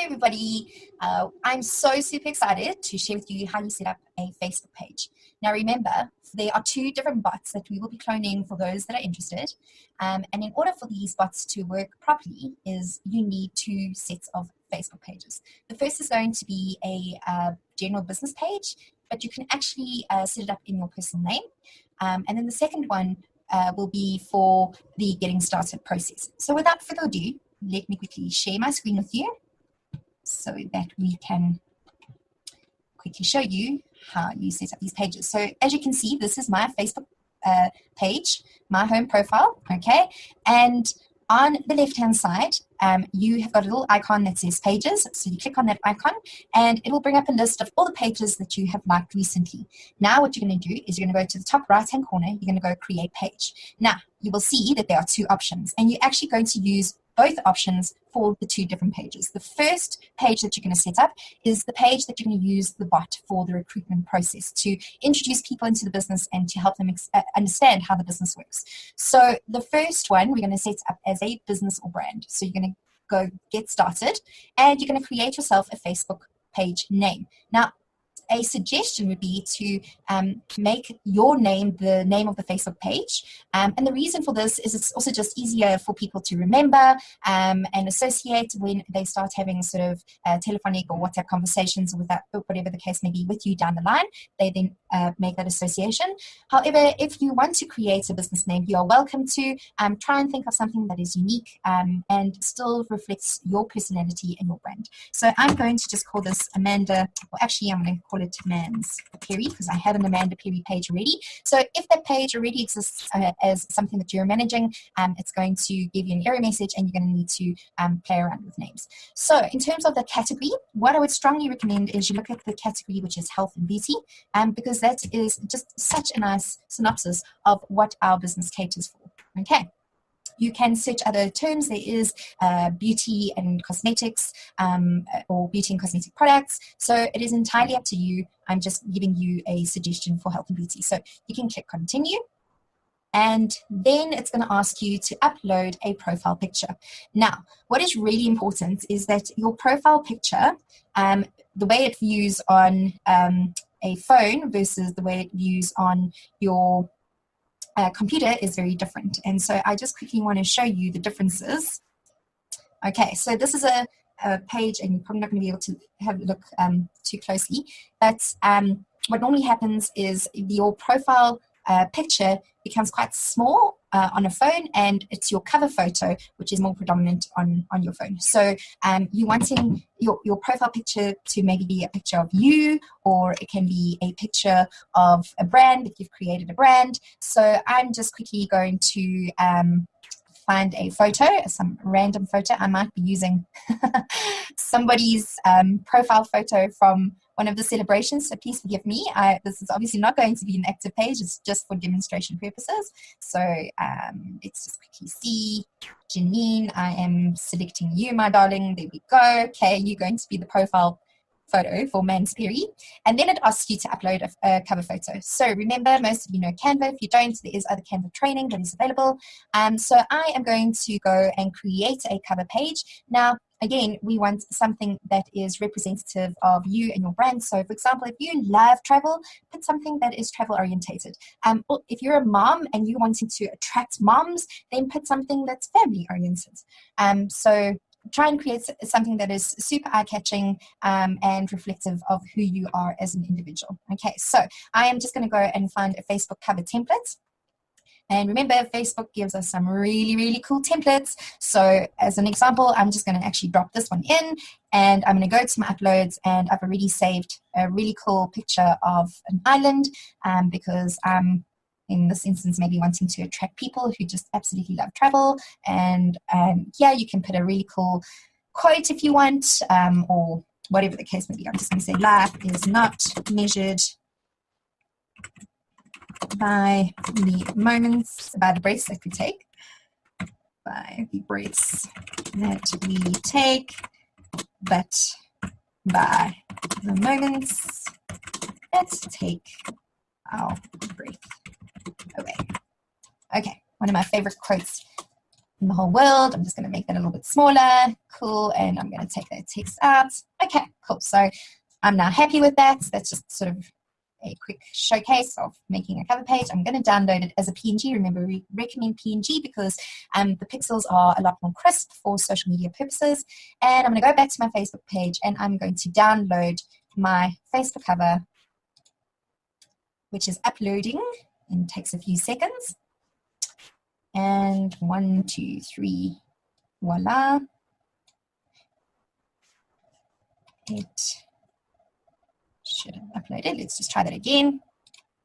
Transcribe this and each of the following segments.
everybody. I'm so super excited to share with you how you set up a Facebook page. Now remember, there are 2 different bots that we will be cloning for those that are interested. And in order for these bots to work properly is you need 2 sets of Facebook pages. The first is going to be a general business page, but you can actually set it up in your personal name. And then the second one will be for the getting started process. So without further ado, let me quickly share my screen with you so that we can quickly show you how you set up these pages. So as you can see, this is my Facebook page, my home profile, okay? And on the left-hand side, you have got a little icon that says pages. So you click on that icon and it will bring up a list of all the pages that you have liked recently. Now what you're going to do is you're going to go to the top right-hand corner, you're going to go create page. Now you will see that there are 2 options and you're actually going to use both options for the 2 different pages. The first page that you're going to set up is the page that you're going to use the bot for the recruitment process to introduce people into the business and to help them understand how the business works. So the first one we're going to set up as a business or brand. So you're going to go get started and you're going to create yourself a Facebook page name. Now, a suggestion would be to make your name the name of the Facebook page. And the reason for this is it's also just easier for people to remember and associate when they start having sort of telephonic or WhatsApp conversations with that, whatever the case may be, with you down the line. They then make that association. However, if you want to create a business name, you are welcome to try and think of something that is unique and still reflects your personality and your brand. So I'm going to just call this Amanda, or actually I'm going to call it Mans Perry because I have an Amanda Perry page already. So if that page already exists as something that you're managing, it's going to give you an error message and you're going to need to play around with names. So in terms of the category, what I would strongly recommend is you look at the category which is health and beauty, because that is just such a nice synopsis of what our business caters for. Okay. You can search other terms. There is beauty and cosmetics or beauty and cosmetic products. So it is entirely up to you. I'm just giving you a suggestion for health and beauty. So you can click continue. And then it's going to ask you to upload a profile picture. Now, what is really important is that your profile picture, the way it views on a phone versus the way it views on your computer is very different. And so I just quickly want to show you the differences. Okay, so this is a page and you're probably not going to be able to have a look too closely. But what normally happens is your profile picture becomes quite small on a phone and it's your cover photo which is more predominant on your phone. So you're wanting your profile picture to maybe be a picture of you, or it can be a picture of a brand if you've created a brand. So I'm just quickly going to find a photo, some random photo. I might be using somebody's profile photo from one of the celebrations, so please forgive me. This is obviously not going to be an active page, it's just for demonstration purposes. So let's just quickly see. Janine, I am selecting you, my darling. There we go. Okay, you're going to be the profile photo for Mans Perry. And then it asks you to upload a cover photo. So remember, most of you know Canva. If you don't, there is other Canva training that is available. So I am going to go and create a cover page. Now, again, we want something that is representative of you and your brand. So, for example, if you love travel, put something that is travel orientated. If you're a mom and you're wanting to attract moms, then put something that's family oriented. So try and create something that is super eye-catching and reflective of who you are as an individual. Okay, so I am just going to go and find a Facebook cover template. And remember, Facebook gives us some really, really cool templates. So as an example, I'm just going to actually drop this one in and I'm going to go to my uploads and I've already saved a really cool picture of an island because I'm, in this instance, maybe wanting to attract people who just absolutely love travel. And yeah, you can put a really cool quote if you want or whatever the case may be. I'm just going to say, life is not measured by the moments, by the breaths that we take, but by the moments that take our breath away. Okay, one of my favorite quotes in the whole world. I'm just going to make that a little bit smaller. cool. And I'm going to take that text out. Okay, cool. So I'm now happy with that. That's just sort of a quick showcase of making a cover page. I'm going to download it as a PNG. Remember, we recommend PNG because the pixels are a lot more crisp for social media purposes. And I'm going to go back to my Facebook page and I'm going to download my Facebook cover, which is uploading and takes a few seconds. And 1, 2, 3, voila. It should have uploaded. Let's just try that again.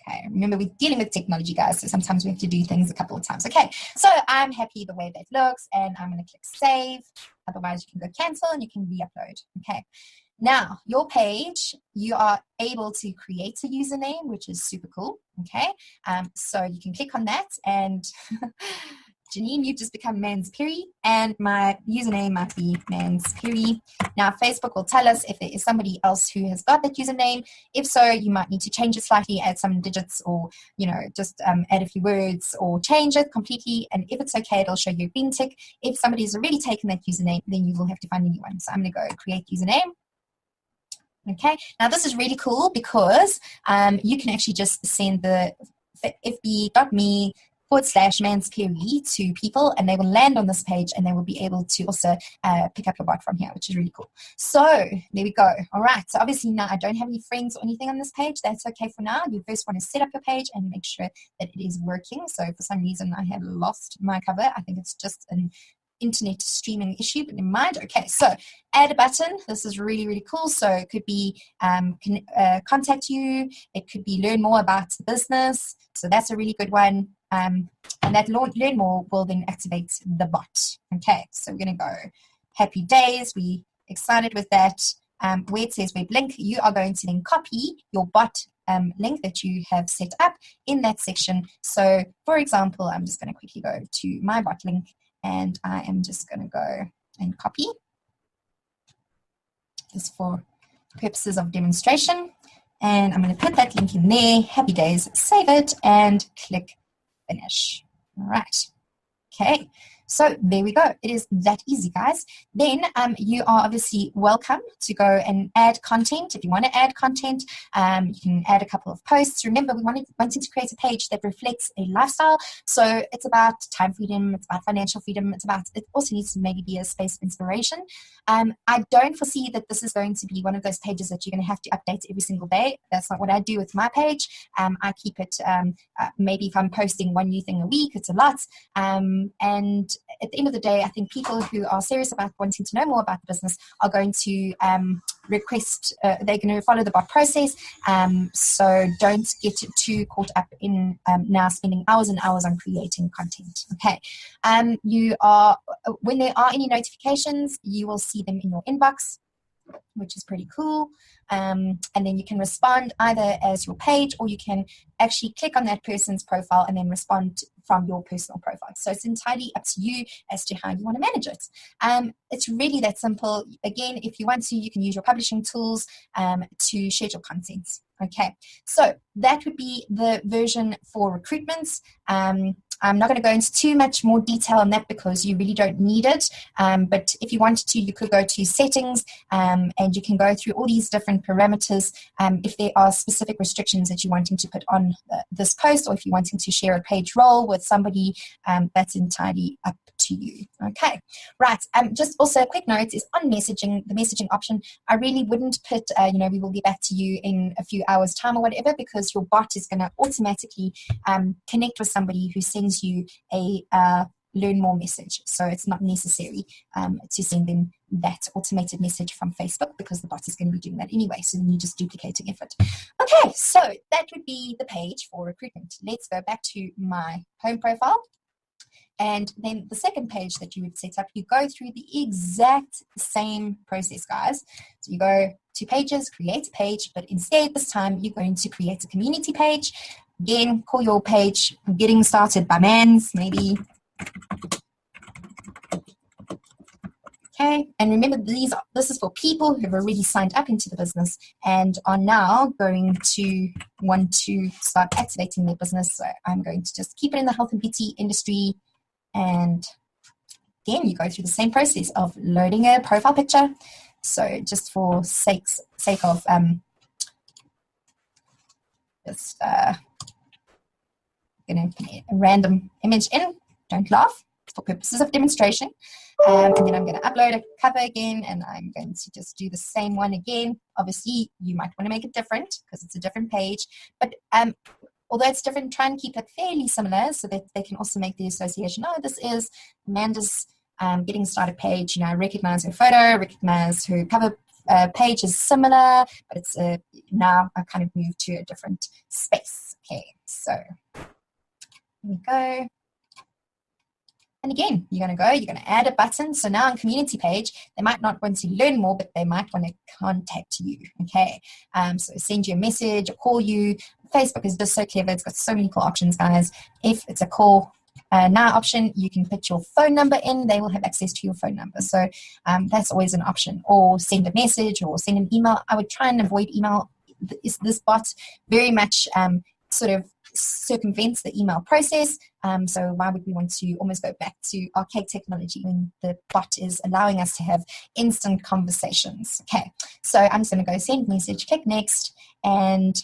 Okay, remember we're dealing with technology, guys, so sometimes we have to do things a couple of times. Okay, so I'm happy the way that looks, and I'm going to click save. Otherwise, you can go cancel and you can re-upload. Okay, now your page, you are able to create a username, which is super cool. Okay, so you can click on that, and Janine, you've just become Mans Perry, and my username might be Mans Perry. Now, Facebook will tell us if there is somebody else who has got that username. If so, you might need to change it slightly, add some digits, or just add a few words, or change it completely. And if it's okay, it'll show you a green tick. If somebody's already taken that username, then you will have to find a new one. So I'm going to go create username. Okay, now this is really cool because you can actually just send the fb.me/mansperry to people, and they will land on this page and they will be able to also pick up your bot from here, which is really cool. So there we go. All right, so obviously now I don't have any friends or anything on this page. That's okay for now. You first want to set up your page and make sure that it is working. So for some reason I have lost my cover. I think it's just an internet streaming issue, but never mind. Okay, so add a button. This is really, really cool. So it could be contact you. It could be learn more about the business. So that's a really good one. And that learn more will then activate the bot. Okay, so we're going to go happy days. We excited with that. Where it says web link, you are going to then copy your bot link that you have set up in that section. So for example, I'm just going to quickly go to my bot link, and I am just going to go and copy this for purposes of demonstration. And I'm going to put that link in there, happy days, save it, and click finish. All right. Okay. So there we go. It is that easy, guys. Then you are obviously welcome to go and add content. If you want to add content, you can add a couple of posts. Remember, we wanting to create a page that reflects a lifestyle. So it's about time freedom. It's about financial freedom. It also needs to maybe be a space of inspiration. I don't foresee that this is going to be one of those pages that you're going to have to update every single day. That's not what I do with my page. I keep it, maybe if I'm posting one new thing a week, it's a lot. And at the end of the day, I think people who are serious about wanting to know more about the business are going to request, they're going to follow the bot process. So don't get too caught up in now spending hours and hours on creating content. Okay. When there are any notifications, you will see them in your inbox, which is pretty cool. And then you can respond either as your page, or you can actually click on that person's profile and then respond from your personal profile. So it's entirely up to you as to how you want to manage it. It's really that simple. Again, if you want to, you can use your publishing tools to schedule content. Okay, so that would be the version for recruitments. I'm not going to go into too much more detail on that because you really don't need it. But if you wanted to, you could go to settings and you can go through all these different parameters. If there are specific restrictions that you're wanting to put on this post, or if you're wanting to share a page role with somebody, that's entirely up to you. Okay, right. Just also a quick note is on messaging, the messaging option. I really wouldn't put, we will get back to you in a few hours time or whatever, because your bot is going to automatically connect with somebody who sends you a learn more message. So it's not necessary to send them that automated message from Facebook, because the bot is going to be doing that anyway. So then you're just duplicating effort. Okay, so that would be the page for recruitment. Let's go back to my home profile. And then the second page that you would set up, you go through the exact same process, guys. So you go to pages, create a page, but instead this time you're going to create a community page. Again, call your page Getting Started by Mans, maybe. Okay, and remember this is for people who have already signed up into the business and are now going to want to start activating their business. So I'm going to just keep it in the health and beauty industry and again, you go through the same process of loading a profile picture. So just for sake of just going to put a random image in. Don't laugh. It's for purposes of demonstration. And then I'm going to upload a cover again, and I'm going to just do the same one again. Obviously, you might want to make it different because it's a different page. But although it's different, try and keep it fairly similar so that they can also make the association. Oh, this is Amanda's getting started page. You know, recognize her photo, recognize her cover page is similar, but it's now I kind of moved to a different space. Okay, so here we go. And again, you're going to add a button. So now on community page, they might not want to learn more, but they might want to contact you. Okay. So send you a message or call you. Facebook is just so clever. It's got so many cool options, guys. If it's a call now option, you can put your phone number in. They will have access to your phone number. So that's always an option. Or send a message or send an email. I would try and avoid email. This bot very much sort of circumvents the email process. So why would we want to almost go back to archaic technology when the bot is allowing us to have instant conversations? Okay, so I'm just going to go send message, click next, and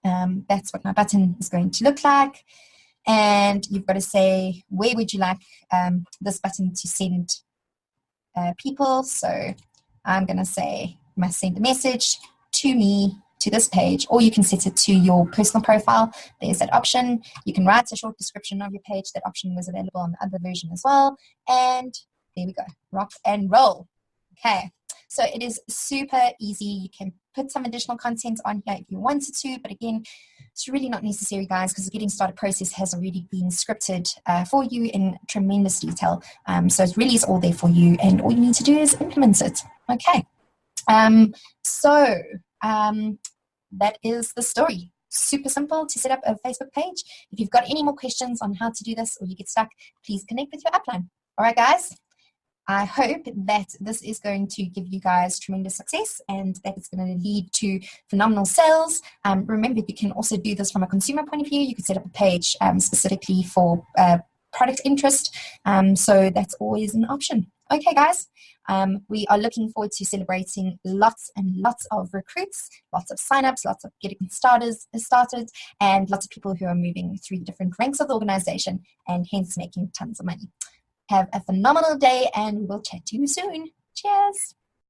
that's what my button is going to look like. And you've got to say, where would you like this button to send people? So I'm going to say, you must send a message to me, to this page, or you can set it to your personal profile. There's that option. You can write a short description of your page. That option was available on the other version as well. And there we go, rock and roll. Okay, so it is super easy. You can put some additional content on here if you wanted to, but again, it's really not necessary, guys, because the getting started process has already been scripted for you in tremendous detail. So it really is all there for you, and all you need to do is implement it. Okay, that is the story. Super simple to set up a Facebook page. If you've got any more questions on how to do this or you get stuck, please connect with your upline. All right, guys. I hope that this is going to give you guys tremendous success and that it's going to lead to phenomenal sales. Remember, you can also do this from a consumer point of view. You could set up a page specifically for product interest. So that's always an option. Okay, guys. We are looking forward to celebrating lots and lots of recruits, lots of signups, lots of getting started, and lots of people who are moving through the different ranks of the organization and hence making tons of money. Have a phenomenal day, and we'll chat to you soon. Cheers.